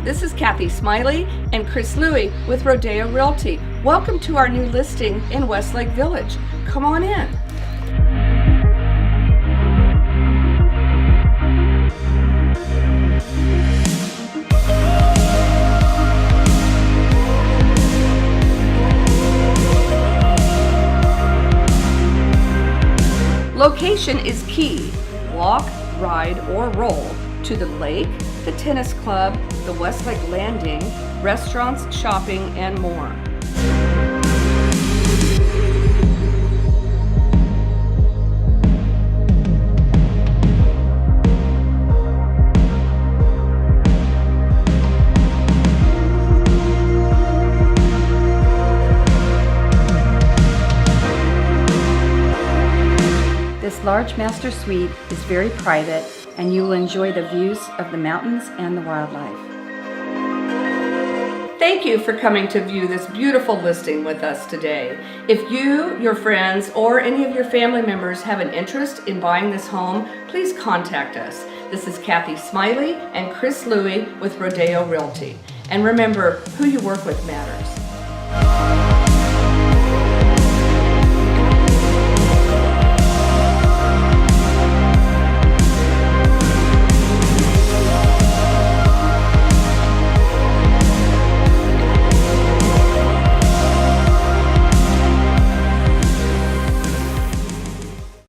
This is Kathy Smiley and Chris Louie with Rodeo Realty. Welcome to our new listing in Westlake Village. Come on in. Location is key. Walk, ride, or roll to the lake, the tennis club, the Westlake Landing, restaurants, shopping, and more. This large master suite is very private, and you will enjoy the views of the mountains and the wildlife. Thank you for coming to view this beautiful listing with us today. If you, your friends, or any of your family members have an interest in buying this home, please contact us. This is Kathy Smiley and Chris Louie with Rodeo Realty. And remember, who you work with matters.